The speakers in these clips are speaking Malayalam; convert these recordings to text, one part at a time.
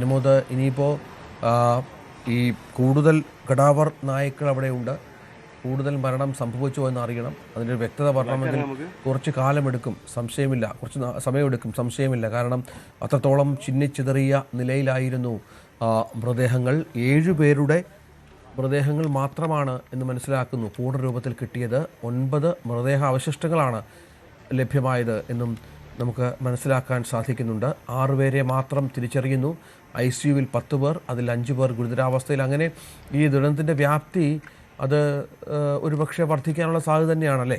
അനുമോദ് ഇനിയിപ്പോൾ ഈ കൂടുതൽ കടാവർ നായ്ക്കൾ അവിടെയുണ്ട്, കൂടുതൽ മരണം സംഭവിച്ചോ എന്ന് അറിയണം. അതിൻ്റെ വ്യക്തത പറയണമെങ്കിൽ കുറച്ച് കാലമെടുക്കും, സംശയമില്ല, കുറച്ച് സമയമെടുക്കും, സംശയമില്ല. കാരണം അത്രത്തോളം ചിന്നിച്ചിതറിയ നിലയിലായിരുന്നു മൃതദേഹങ്ങൾ. 7 പേരുടെ മൃതദേഹങ്ങൾ മാത്രമാണ് എന്ന് മനസ്സിലാക്കുന്നു പൂർണ്ണ രൂപത്തിൽ കിട്ടിയത്. 9 മൃതദേഹ അവശിഷ്ടങ്ങളാണ് ലഭ്യമായത് എന്നും നമുക്ക് മനസ്സിലാക്കാൻ സാധിക്കുന്നുണ്ട്. 6 പേരെ മാത്രം തിരിച്ചറിയുന്നു. ICUവിൽ 10 പേർ, അതിൽ 5 പേർ ഗുരുതരാവസ്ഥയിൽ. അങ്ങനെ ഈ ദുരന്തത്തിൻ്റെ വ്യാപ്തി അത് ഒരുപക്ഷെ വർദ്ധിക്കാനുള്ള സാധ്യത തന്നെയാണല്ലേ?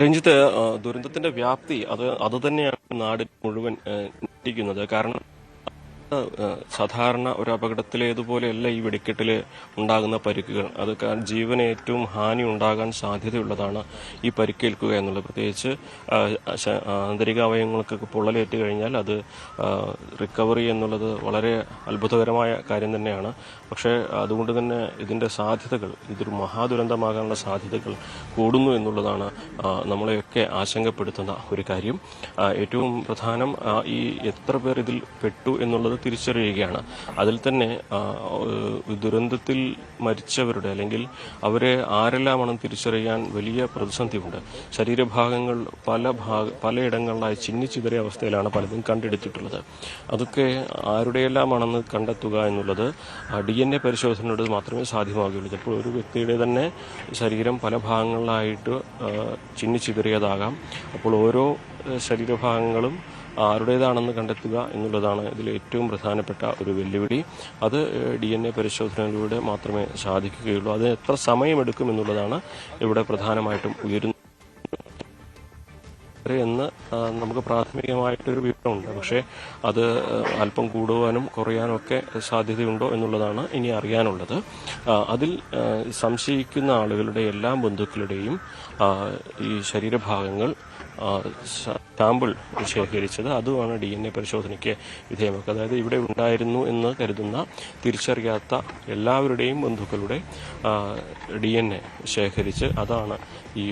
രഞ്ജിത്ത്, ദുരന്തത്തിന്റെ വ്യാപ്തി അത് തന്നെയാണ് നാട് മുഴുവൻ ഞെട്ടിക്കുന്നത്. കാരണം സാധാരണ ഒരു അപകടത്തിലേതുപോലെയല്ല ഈ വെടിക്കെട്ടിൽ ഉണ്ടാകുന്ന പരിക്കുകൾ. അത് ജീവന് ഏറ്റവും ഹാനി ഉണ്ടാകാൻ സാധ്യതയുള്ളതാണ് ഈ പരിക്കേൽക്കുക എന്നുള്ളത്. പ്രത്യേകിച്ച് ആന്തരിക അവയവങ്ങൾക്കൊക്കെ പൊള്ളലേറ്റ് കഴിഞ്ഞാൽ അത് റിക്കവറി എന്നുള്ളത് വളരെ അത്ഭുതകരമായ കാര്യം തന്നെയാണ്. പക്ഷേ അതുകൊണ്ട് തന്നെ ഇതിൻ്റെ സാധ്യതകൾ, ഇതൊരു മഹാദുരന്തമാകാനുള്ള സാധ്യതകൾ കൂടുന്നു എന്നുള്ളതാണ് നമ്മളെയൊക്കെ ആശങ്കപ്പെടുത്തുന്ന ഒരു കാര്യം. ഏറ്റവും പ്രധാനം ഈ എത്ര പേർ ഇതിൽ പെട്ടു എന്നുള്ളത് തിരിച്ചറിയുകയാണ്. അതിൽ തന്നെ ദുരന്തത്തിൽ മരിച്ചവരുടെ അല്ലെങ്കിൽ അവരെ ആരെല്ലാമാണെന്ന് തിരിച്ചറിയാൻ വലിയ പ്രതിസന്ധിയുണ്ട്. ശരീരഭാഗങ്ങൾ പലയിടങ്ങളിലായി ചിന്നിച്ചിതറിയ അവസ്ഥയിലാണ് പലതും കണ്ടെടുത്തിട്ടുള്ളത്. അതൊക്കെ ആരുടെയെല്ലാമാണെന്ന് കണ്ടെത്തുക എന്നുള്ളത് DNA പരിശോധനയോട് മാത്രമേ സാധ്യമാകുകയുള്ളൂ. ഇപ്പോൾ ഒരു വ്യക്തിയുടെ തന്നെ ശരീരം പല ഭാഗങ്ങളിലായിട്ട് ചിന്നിച്ചിതറിയതാകാം. അപ്പോൾ ഓരോ ശരീരഭാഗങ്ങളും ആരുടേതാണെന്ന് കണ്ടെത്തുക എന്നുള്ളതാണ് ഇതിൽ ഏറ്റവും പ്രധാനപ്പെട്ട ഒരു വെല്ലുവിളി. അത് DNA പരിശോധനയിലൂടെ മാത്രമേ സാധിക്കുകയുള്ളൂ. അത് എത്ര സമയമെടുക്കും എന്നുള്ളതാണ് ഇവിടെ പ്രധാനമായിട്ടും ഉയരുന്നത് എന്ന് നമുക്ക് പ്രാഥമികമായിട്ടൊരു വിവരമുണ്ട്. പക്ഷേ അത് അല്പം കൂടുവാനും കുറയാനും ഒക്കെ സാധ്യതയുണ്ടോ എന്നുള്ളതാണ് ഇനി അറിയാനുള്ളത്. അതിൽ സംശയിക്കുന്ന ആളുകളുടെ എല്ലാ ബന്ധുക്കളുടെയും ഈ ശരീരഭാഗങ്ങൾ സാമ്പിൾ ശേഖരിച്ചത് അതുമാണ് DNA പരിശോധനയ്ക്ക് വിധേയമാക്കുക. അതായത് ഇവിടെ ഉണ്ടായിരുന്നു എന്ന് കരുതുന്ന തിരിച്ചറിയാത്ത എല്ലാവരുടെയും ബന്ധുക്കളുടെ DNA ശേഖരിച്ച് അതാണ് ഈ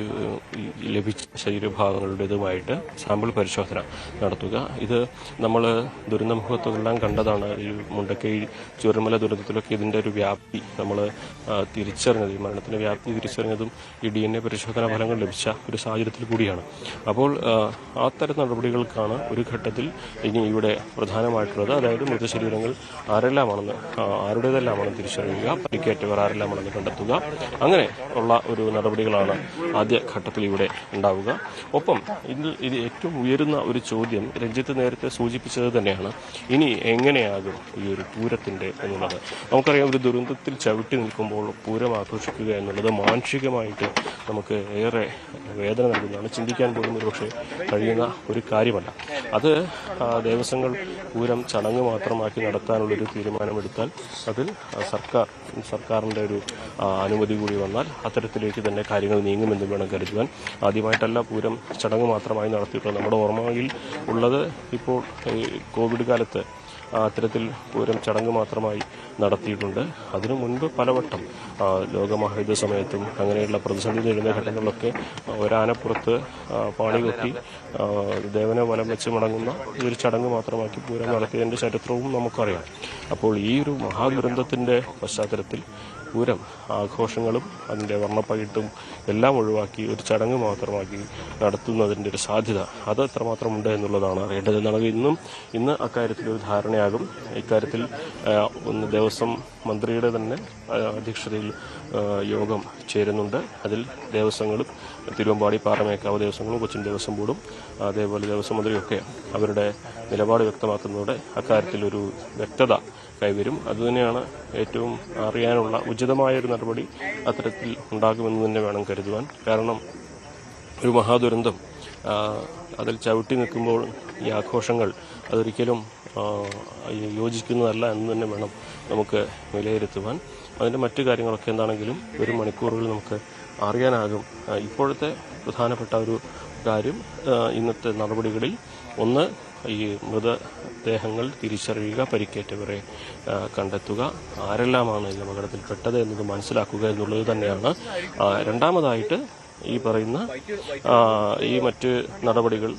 ലഭിച്ച ശരീരഭാഗങ്ങളുടേതുമായിട്ട് സാമ്പിൾ പരിശോധന നടത്തുക. ഇത് നമ്മൾ ദുരന്തമുഖത്തെല്ലാം കണ്ടതാണ്. ഈ മുണ്ടക്കൈ ചൂരൽമല ദുരന്തത്തിലൊക്കെ ഇതിൻ്റെ ഒരു വ്യാപ്തി നമ്മൾ തിരിച്ചറിഞ്ഞത്, ഈ മരണത്തിൻ്റെ വ്യാപ്തി തിരിച്ചറിഞ്ഞതും ഈ DNA പരിശോധനാ ഫലങ്ങൾ ലഭിച്ച ഒരു സാഹചര്യത്തിൽ കൂടിയാണ്. അപ്പോൾ അത്തരം നടപടികൾക്കാണ് ഒരു ഘട്ടത്തിൽ ഇനി ഇവിടെ പ്രധാനമായിട്ടുള്ളത്. അതായത് മൃതശരീരങ്ങൾ ആരുടേതെല്ലാമാണെന്ന് തിരിച്ചറിയുക, പരിക്കേറ്റവർ ആരെല്ലാമാണെന്ന് കണ്ടെത്തുക. അങ്ങനെ ഉള്ള ഒരു നടപടികളാണ് ആദ്യ ഘട്ടത്തിൽ ഇവിടെ ഉണ്ടാവുക. ഒപ്പം ഇത് ഏറ്റവും ഉയരുന്ന ഒരു ചോദ്യം രഞ്ജിത്ത് നേരത്തെ സൂചിപ്പിച്ചത് തന്നെയാണ്. ഇനി എങ്ങനെയാകും ഈ ഒരു പൂരത്തിൻ്റെ എന്നുള്ളത്. നമുക്കറിയാം, ഒരു ദുരന്തത്തിൽ ചവിട്ടി നിൽക്കുമ്പോൾ പൂരം ആഘോഷിക്കുക എന്നുള്ളത് മാനുഷികമായിട്ട് നമുക്ക് ഏറെ വേദന നൽകുന്നതാണ്. ചിന്തിക്കാൻ പോലും ഒരുപക്ഷെ കഴിയുന്ന ഒരു കാര്യമല്ല. അത് ദേവസ്വങ്ങൾ പൂരം ചടങ്ങ് മാത്രമാക്കി നടത്താനുള്ളൊരു തീരുമാനമെടുത്താൽ അതിൽ സർക്കാരിൻ്റെ ഒരു അനുമതി കൂടി വന്നാൽ അത്തരത്തിലേക്ക് തന്നെ കാര്യങ്ങൾ നീങ്ങുമെന്ന് വേണം കരുതുവാൻ. ആദ്യമായിട്ടല്ല പൂരം ചടങ്ങ് മാത്രമായി നടത്തിയിട്ടുള്ളത്. നമ്മുടെ ഓർമ്മയിൽ ഉള്ളത് ഇപ്പോൾ കോവിഡ് കാലത്ത് അത്തരത്തിൽ പൂരം ചടങ്ങ് മാത്രമായി നടത്തിയിട്ടുണ്ട്. അതിനു മുൻപ് പലവട്ടം ലോകമഹായുദ്ധ സമയത്തും അങ്ങനെയുള്ള പ്രതിസന്ധി നേരിടുന്ന ഘട്ടങ്ങളിലൊക്കെ ഒരാനപ്പുറത്ത് പാണികൊത്തി ദേവനെ വലം വെച്ച് മടങ്ങുന്ന ഒരു ചടങ്ങ് മാത്രമാക്കി പൂരം നടത്തിയതിൻ്റെ ചരിത്രവും നമുക്കറിയാം. അപ്പോൾ ഈ ഒരു മഹാദുരന്തത്തിൻ്റെ പശ്ചാത്തലത്തിൽ പൂരം ആഘോഷങ്ങളും അതിൻ്റെ വർണ്ണപ്പകിട്ടും എല്ലാം ഒഴിവാക്കി ഒരു ചടങ്ങ് മാത്രമാക്കി നടത്തുന്നതിൻ്റെ ഒരു സാധ്യത അത് എത്രമാത്രം ഉണ്ട് എന്നുള്ളതാണ് അറിയേണ്ടത്. ഇന്ന് അക്കാര്യത്തിൽ ഒരു ധാരണയാകും. ഇക്കാര്യത്തിൽ ഒന്ന് ദേവസ്വം മന്ത്രിയുടെ തന്നെ അധ്യക്ഷതയിൽ യോഗം ചേരുന്നുണ്ട്. അതിൽ ദേവസ്വങ്ങളും തിരുവമ്പാടി പാറമേക്കാവ് ദേവസ്വങ്ങളും കൊച്ചിൻ ദേവസ്വം ബോർഡും അതേപോലെ ദേവസ്വം മന്ത്രിയൊക്കെ അവരുടെ നിലപാട് വ്യക്തമാക്കുന്നതോടെ അക്കാര്യത്തിലൊരു വ്യക്തത കൈവരും. അതുതന്നെയാണ് ഏറ്റവും അറിയാനുള്ള ഉചിതമായൊരു നടപടി അത്തരത്തിൽ ഉണ്ടാകുമെന്ന് തന്നെ വേണം കരുതുവാൻ. കാരണം ഒരു മഹാദുരന്തം അതിൽ ചവിട്ടി നിൽക്കുമ്പോൾ ഈ ആഘോഷങ്ങൾ അതൊരിക്കലും യോജിക്കുന്നതല്ല എന്ന് തന്നെ വേണം നമുക്ക് വിലയിരുത്തുവാൻ. അതിൻ്റെ മറ്റു കാര്യങ്ങളൊക്കെ എന്താണെങ്കിലും ഒരു മണിക്കൂറുകളിൽ നമുക്ക് അറിയാനാകും. ഇപ്പോഴത്തെ പ്രധാനപ്പെട്ട ഒരു കാര്യം ഇന്നത്തെ നടപടികളിൽ ഒന്ന് ഈ മൃതദേഹങ്ങൾ തിരിച്ചറിയുക, പരിക്കേറ്റവരെ കണ്ടെത്തുക, ആരെല്ലാമാണ് ഈ അപകടത്തിൽപ്പെട്ടത് എന്നത് മനസ്സിലാക്കുക എന്നുള്ളത് തന്നെയാണ്. രണ്ടാമതായിട്ട് ഈ പറയുന്ന ഈ മറ്റ് നടപടികൾ,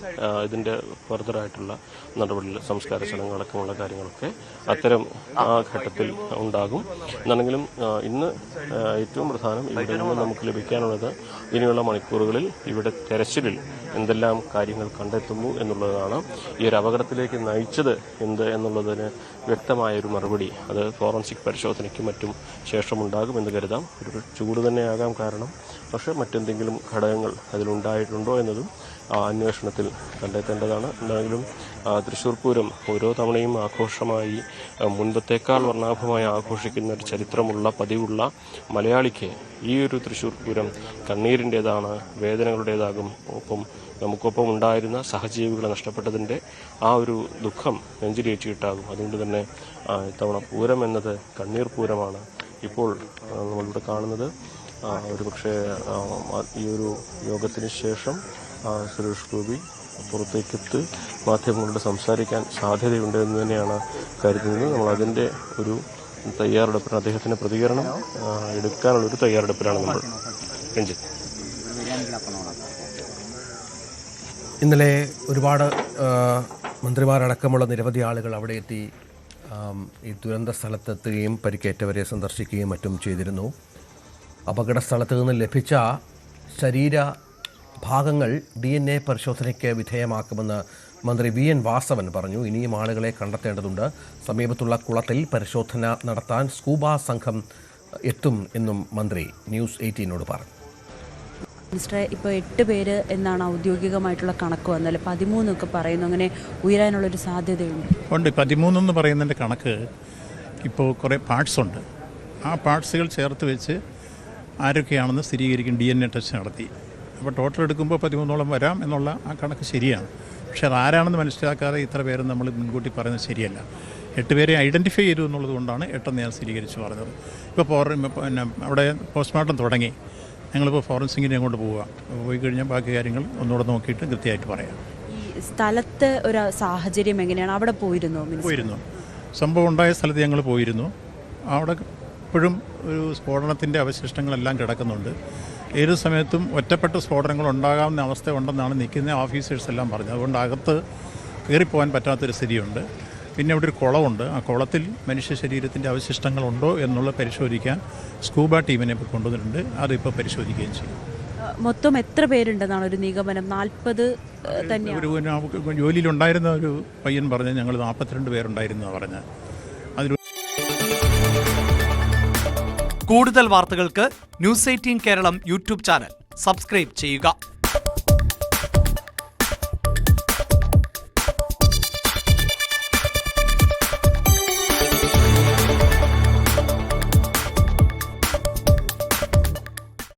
ഇതിൻ്റെ ഫർദറായിട്ടുള്ള നടപടികൾ, സംസ്കാര ചടങ്ങുകളടക്കമുള്ള കാര്യങ്ങളൊക്കെ അത്തരം ആ ഘട്ടത്തിൽ ഉണ്ടാകും. എന്നാണെങ്കിലും ഇന്ന് ഏറ്റവും പ്രധാനം ഇവിടെ നിന്ന് നമുക്ക് ലഭിക്കാനുള്ളത് ഇനിയുള്ള മണിക്കൂറുകളിൽ ഇവിടെ തെരച്ചിലിൽ എന്തെല്ലാം കാര്യങ്ങൾ കണ്ടെത്തുന്നു എന്നുള്ളതാണ്. ഈ ഒരു അപകടത്തിലേക്ക് നയിച്ചത് എന്ത് എന്നുള്ളതിന് വ്യക്തമായൊരു മറുപടി അത് ഫോറൻസിക് പരിശോധനയ്ക്കും മറ്റും ശേഷമുണ്ടാകുമെന്ന് കരുതാം. ഒരു ചൂട് തന്നെയാകാം കാരണം, പക്ഷേ മറ്റെന്തെങ്കിലും ഘടകങ്ങൾ അതിലുണ്ടായിട്ടുണ്ടോ എന്നതും അന്വേഷണത്തിൽ കണ്ടെത്തേണ്ടതാണ്. എന്തായാലും തൃശ്ശൂർ പൂരം ഓരോ തവണയും ആഘോഷമായി മുൻപത്തേക്കാൾ വർണ്ണാഭമായി ആഘോഷിക്കുന്ന ഒരു ചരിത്രമുള്ള പതിവുള്ള മലയാളിക്ക് ഈ ഒരു തൃശ്ശൂർ പൂരം കണ്ണീരിൻ്റേതാണ്, വേദനകളുടേതാകും. നമുക്കൊപ്പം ഉണ്ടായിരുന്ന സഹജീവികളെ നഷ്ടപ്പെട്ടതിൻ്റെ ആ ഒരു ദുഃഖം നെഞ്ചിലേറ്റിയിട്ടാകും. അതുകൊണ്ട് തന്നെ ഇത്തവണ പൂരം എന്നത് കണ്ണീർ പൂരമാണ്. ഇപ്പോൾ നമ്മളിവിടെ കാണുന്നത് ഒരുപക്ഷെ ഈ ഒരു യോഗത്തിന് ശേഷം സുരേഷ് ഗോപി പുറത്തേക്കെത്തി മാധ്യമങ്ങളോട് സംസാരിക്കാൻ സാധ്യതയുണ്ട് എന്ന് തന്നെയാണ് കരുതുന്നത്. നമ്മൾ അതിൻ്റെ ഒരു തയ്യാറെടുപ്പിന്, അദ്ദേഹത്തിൻ്റെ പ്രതികരണം എടുക്കാനുള്ളൊരു തയ്യാറെടുപ്പിലാണ് നമ്മൾ. രഞ്ജിത്ത്, ഇന്നലെ ഒരുപാട് മന്ത്രിമാരടക്കമുള്ള നിരവധി ആളുകൾ അവിടെ എത്തി ഈ ദുരന്ത സ്ഥലത്തെത്തുകയും പരിക്കേറ്റവരെ സന്ദർശിക്കുകയും മറ്റും ചെയ്തിരുന്നു. അപകട സ്ഥലത്ത് നിന്ന് ലഭിച്ച ശരീര ഭാഗങ്ങൾ DNA പരിശോധനയ്ക്ക് വിധേയമാക്കുമെന്ന് മന്ത്രി VN വാസവൻ പറഞ്ഞു. ഇനിയും ആളുകളെ കണ്ടെത്തേണ്ടതുണ്ട്. സമീപത്തുള്ള കുളത്തിൽ പരിശോധന നടത്താൻ സ്കൂബ സംഘം എത്തും എന്നും മന്ത്രി ന്യൂസ് 18നോട് പറഞ്ഞു. മിനിസ്റ്ററെ, ഇപ്പോൾ 8 പേര് എന്നാണ് ഔദ്യോഗികമായിട്ടുള്ള കണക്ക് വന്നാൽ 13 ഒക്കെ പറയുന്നു. അങ്ങനെ ഉയരാനുള്ളൊരു സാധ്യതയുണ്ട്. 13 എന്ന് പറയുന്നതിൻ്റെ കണക്ക് ഇപ്പോൾ കുറേ പാർട്സ് ഉണ്ട്. ആ പാർട്സുകൾ ചേർത്ത് വെച്ച് ആരൊക്കെയാണെന്ന് സ്ഥിരീകരിക്കും. DNA ടെസ്റ്റ് നടത്തി. അപ്പോൾ ടോട്ടൽ എടുക്കുമ്പോൾ 13ഓളം വരാം എന്നുള്ള ആ കണക്ക് ശരിയാണ്. പക്ഷേ അതാരാണെന്ന് മനസ്സിലാക്കാതെ ഇത്ര പേര് നമ്മൾ മുൻകൂട്ടി പറയുന്നത് ശരിയല്ല. 8 പേരെ ഐഡൻറ്റിഫൈ ചെയ്തു എന്നുള്ളത് കൊണ്ടാണ് 8 ഞാൻ സ്ഥിരീകരിച്ച് പറഞ്ഞത്. ഇപ്പോൾ പിന്നെ അവിടെ പോസ്റ്റ്മോർട്ടം തുടങ്ങി. ഞങ്ങളിപ്പോൾ ഫോറൻസിങ്ങിനെ അങ്ങോട്ട് പോയി കഴിഞ്ഞാൽ ബാക്കി കാര്യങ്ങൾ ഒന്നുകൂടെ നോക്കിയിട്ട് കൃത്യമായിട്ട് പറയാം. ഈ സ്ഥലത്തെ ഒരു സാഹചര്യം എങ്ങനെയാണ്? അവിടെ പോയിരുന്നു. സംഭവം ഉണ്ടായ സ്ഥലത്ത് ഞങ്ങൾ പോയിരുന്നു. അവിടെ ഇപ്പോഴും ഒരു സ്ഫോടനത്തിൻ്റെ അവശിഷ്ടങ്ങളെല്ലാം കിടക്കുന്നുണ്ട്. ഏത് സമയത്തും ഒറ്റപ്പെട്ട സ്ഫോടനങ്ങൾ ഉണ്ടാകാവുന്ന അവസ്ഥ ഉണ്ടെന്നാണ് നിൽക്കുന്ന ഓഫീസേഴ്സ് എല്ലാം പറഞ്ഞത്. അതുകൊണ്ട് അകത്ത് കയറിപ്പോകാൻ പറ്റാത്തൊരു സ്ഥിതിയുണ്ട്. പിന്നെ ഇവിടെ ഒരു കുളമുണ്ട്. ആ കുളത്തിൽ മനുഷ്യ ശരീരത്തിൻ്റെ അവശിഷ്ടങ്ങളുണ്ടോ എന്നുള്ള പരിശോധിക്കാൻ സ്കൂബ ടീമിനെ ഇപ്പോൾ കൊണ്ടുവന്നിട്ടുണ്ട്. അതിപ്പോൾ പരിശോധിക്കുകയും ചെയ്യും. മൊത്തം എത്ര പേരുണ്ടെന്നാണ് ഒരു നിഗമനം? 40 തന്നെ. ഒരു ജോലിയിലുണ്ടായിരുന്ന ഒരു പയ്യൻ പറഞ്ഞ് ഞങ്ങൾ 42 പേരുണ്ടായിരുന്നതാണ് പറഞ്ഞത്. കൂടുതൽ വാർത്തകൾക്ക് news 18 Keralam YouTube channel subscribe ചെയ്യുക.